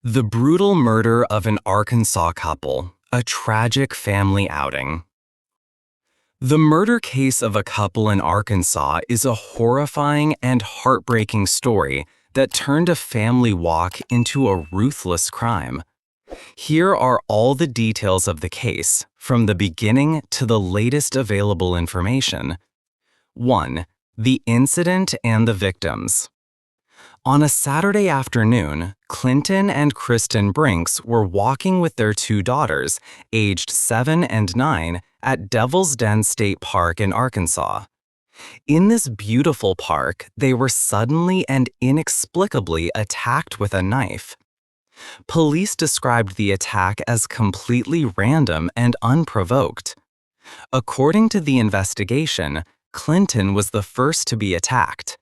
The brutal murder of an Arkansas couple, a tragic family outing. The murder case of a couple in Arkansas is a horrifying and heartbreaking story that turned a family walk into a ruthless crime. Here are all the details of the case, from the beginning to the latest available information. 1. The incident and the victims. On a Saturday afternoon, Clinton and Kristen Brinks were walking with their two daughters, aged 7 and 9, at Devil's Den State Park in Arkansas. In this beautiful park, they were suddenly and inexplicably attacked with a knife. Police described the attack as completely random and unprovoked. According to the investigation, Clinton was the first to be attacked.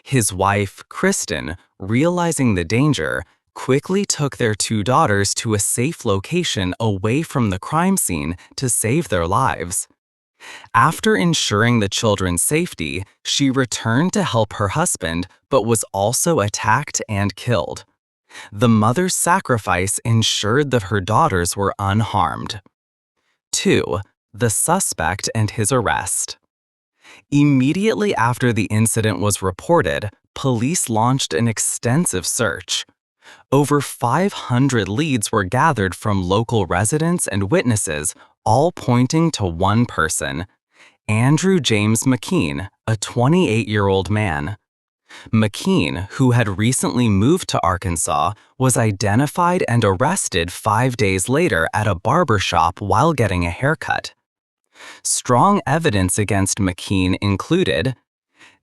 His wife, Kristen, realizing the danger, quickly took their two daughters to a safe location away from the crime scene to save their lives. After ensuring the children's safety, she returned to help her husband, but was also attacked and killed. The mother's sacrifice ensured that her daughters were unharmed. 2. The suspect and his arrest. Immediately after the incident was reported, police launched an extensive search. Over 500 leads were gathered from local residents and witnesses, all pointing to one person, Andrew James McKean, a 28-year-old man. McKean, who had recently moved to Arkansas, was identified and arrested 5 days later at a barber shop while getting a haircut. Strong evidence against McKean included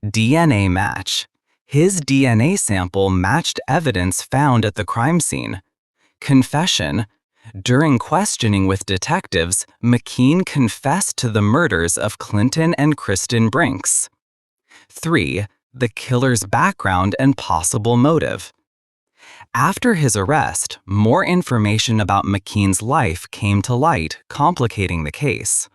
DNA match. His DNA sample matched evidence found at the crime scene. Confession. During questioning with detectives, McKean confessed to the murders of Clinton and Kristen Brinks. 3. The killer's background and possible motive. After his arrest, more information about McKean's life came to light, complicating the case.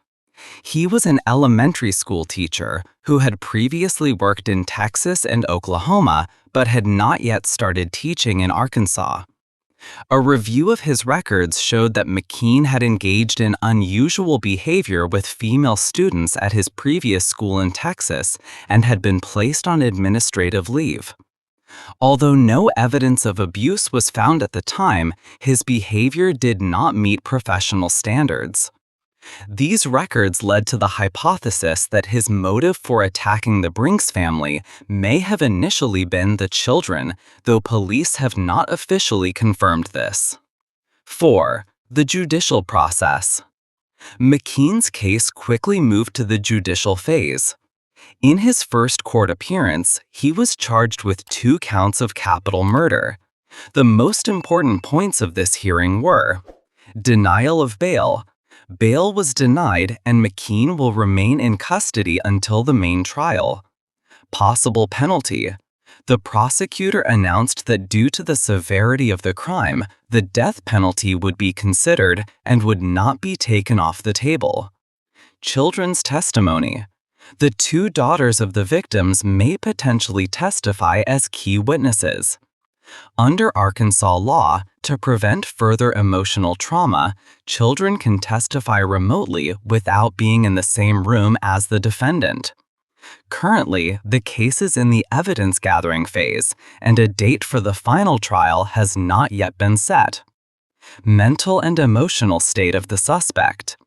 He was an elementary school teacher who had previously worked in Texas and Oklahoma but had not yet started teaching in Arkansas. A review of his records showed that McKean had engaged in unusual behavior with female students at his previous school in Texas and had been placed on administrative leave. Although no evidence of abuse was found at the time, his behavior did not meet professional standards. These records led to the hypothesis that his motive for attacking the Brinks family may have initially been the children, though police have not officially confirmed this. 4. The judicial process. McKean's case quickly moved to the judicial phase. In his first court appearance, he was charged with 2 counts of capital murder. The most important points of this hearing were: denial of bail. Bail was denied and McKean will remain in custody until the main trial. Possible penalty. The prosecutor announced that due to the severity of the crime, the death penalty would be considered and would not be taken off the table. Children's testimony. The 2 daughters of the victims may potentially testify as key witnesses. Under Arkansas law, to prevent further emotional trauma, children can testify remotely without being in the same room as the defendant. Currently, the case is in the evidence-gathering phase, and a date for the final trial has not yet been set. Mental and emotional state of the suspect.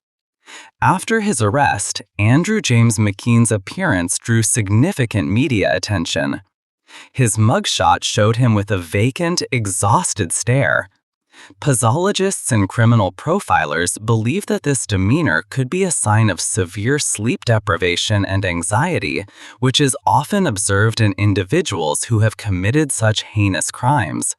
After his arrest, Andrew James McKean's appearance drew significant media attention. His mugshot showed him with a vacant, exhausted stare. Pathologists and criminal profilers believe that this demeanor could be a sign of severe sleep deprivation and anxiety, which is often observed in individuals who have committed such heinous crimes.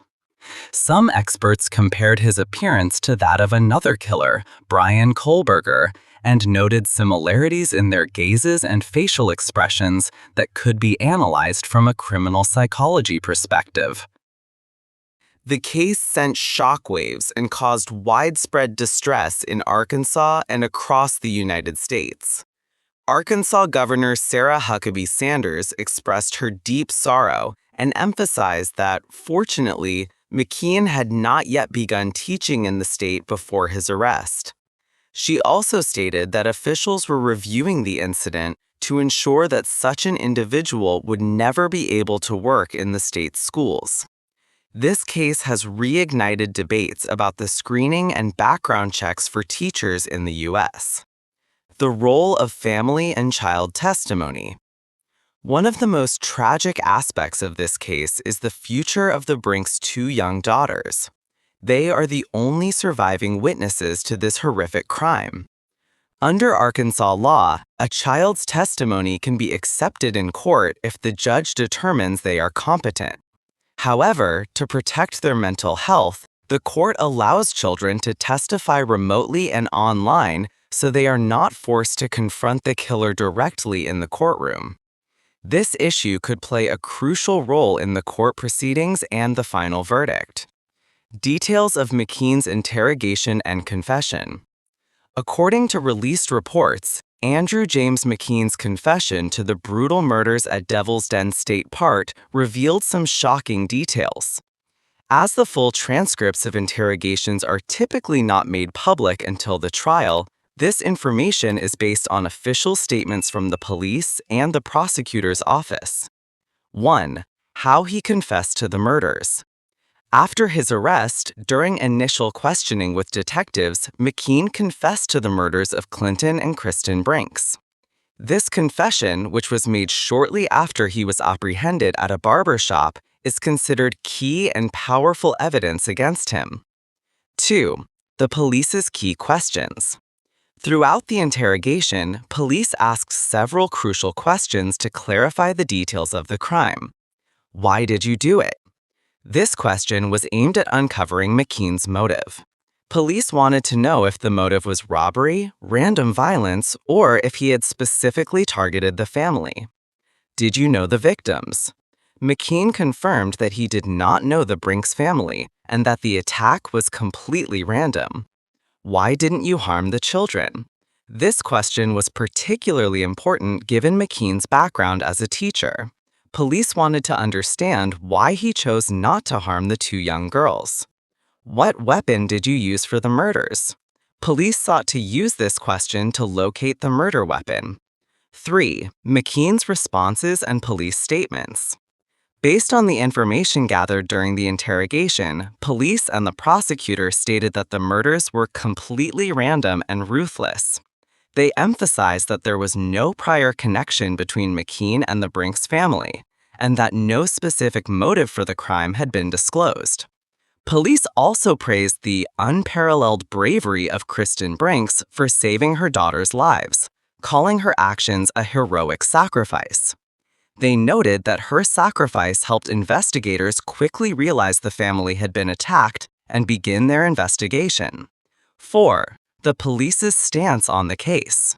Some experts compared his appearance to that of another killer, Brian Kohlberger, and noted similarities in their gazes and facial expressions that could be analyzed from a criminal psychology perspective. The case sent shockwaves and caused widespread distress in Arkansas and across the United States. Arkansas Governor Sarah Huckabee Sanders expressed her deep sorrow and emphasized that, fortunately, McKean had not yet begun teaching in the state before his arrest. She also stated that officials were reviewing the incident to ensure that such an individual would never be able to work in the state's schools. This case has reignited debates about the screening and background checks for teachers in the U.S. The role of family and child testimony. One of the most tragic aspects of this case is the future of the Brinks' two young daughters. They are the only surviving witnesses to this horrific crime. Under Arkansas law, a child's testimony can be accepted in court if the judge determines they are competent. However, to protect their mental health, the court allows children to testify remotely and online so they are not forced to confront the killer directly in the courtroom. This issue could play a crucial role in the court proceedings and the final verdict. Details of McKean's interrogation and confession. According to released reports, Andrew James McKean's confession to the brutal murders at Devil's Den State Park revealed some shocking details. As the full transcripts of interrogations are typically not made public until the trial, this information is based on official statements from the police and the prosecutor's office. 1. How he confessed to the murders. After his arrest, during initial questioning with detectives, McKean confessed to the murders of Clinton and Kristen Brinks. This confession, which was made shortly after he was apprehended at a barber shop, is considered key and powerful evidence against him. 2. The police's key questions. Throughout the interrogation, police asked several crucial questions to clarify the details of the crime. Why did you do it? This question was aimed at uncovering McKean's motive. Police wanted to know if the motive was robbery, random violence, or if he had specifically targeted the family. Did you know the victims? McKean confirmed that he did not know the Brinks family and that the attack was completely random. Why didn't you harm the children? This question was particularly important given McKean's background as a teacher. Police wanted to understand why he chose not to harm the two young girls. What weapon did you use for the murders? Police sought to use this question to locate the murder weapon. 3. McKean's responses and police statements. Based on the information gathered during the interrogation, police and the prosecutor stated that the murders were completely random and ruthless. They emphasized that there was no prior connection between McKean and the Brinks family, and that no specific motive for the crime had been disclosed. Police also praised the unparalleled bravery of Kristen Brinks for saving her daughters' lives, calling her actions a heroic sacrifice. They noted that her sacrifice helped investigators quickly realize the family had been attacked and begin their investigation. 4. The police's stance on the case.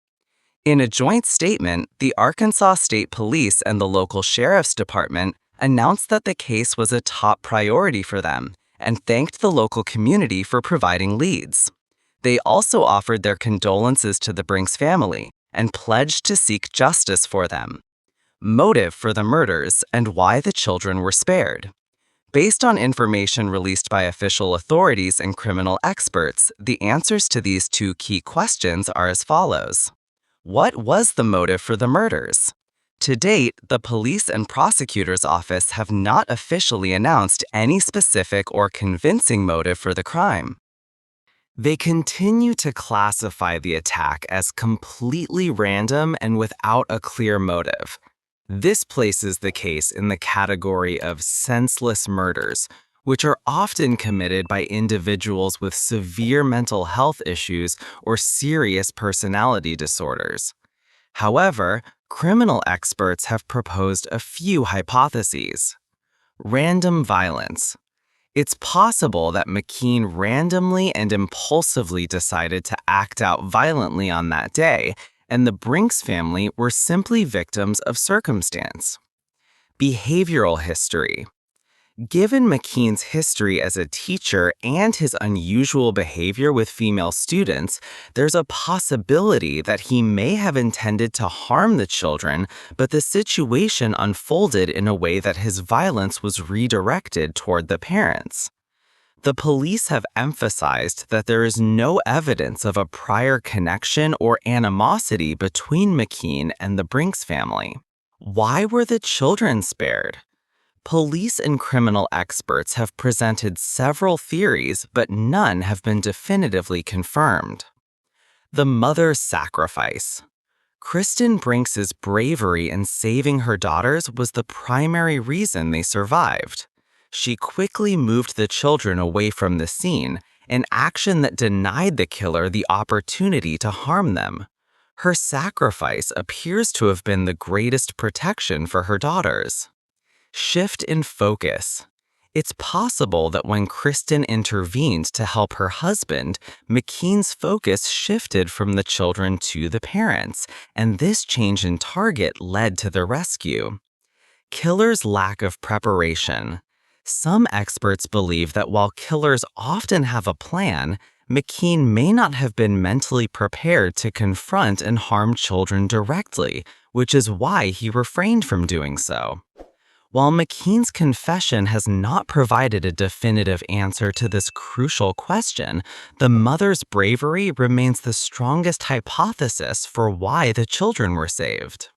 In a joint statement, the Arkansas State Police and the local sheriff's department announced that the case was a top priority for them and thanked the local community for providing leads. They also offered their condolences to the Brinks family and pledged to seek justice for them. Motive for the murders and why the children were spared. Based on information released by official authorities and criminal experts, the answers to these two key questions are as follows. What was the motive for the murders? To date, the police and prosecutor's office have not officially announced any specific or convincing motive for the crime. They continue to classify the attack as completely random and without a clear motive. This places the case in the category of senseless murders, which are often committed by individuals with severe mental health issues or serious personality disorders. However, criminal experts have proposed a few hypotheses. Random violence. It's possible that McKean randomly and impulsively decided to act out violently on that day, and the Brinks family were simply victims of circumstance. Behavioral history. Given McKean's history as a teacher and his unusual behavior with female students, there's a possibility that he may have intended to harm the children, but the situation unfolded in a way that his violence was redirected toward the parents. The police have emphasized that there is no evidence of a prior connection or animosity between McKean and the Brinks family. Why were the children spared? Police and criminal experts have presented several theories, but none have been definitively confirmed. The mother's sacrifice. Kristen Brinks' bravery in saving her daughters was the primary reason they survived. She quickly moved the children away from the scene, an action that denied the killer the opportunity to harm them. Her sacrifice appears to have been the greatest protection for her daughters. Shift in focus. It's possible that when Kristen intervened to help her husband, McKean's focus shifted from the children to the parents, and this change in target led to the rescue. Killer's lack of preparation. Some experts believe that while killers often have a plan, McKean may not have been mentally prepared to confront and harm children directly, which is why he refrained from doing so. While McKean's confession has not provided a definitive answer to this crucial question, the mother's bravery remains the strongest hypothesis for why the children were saved.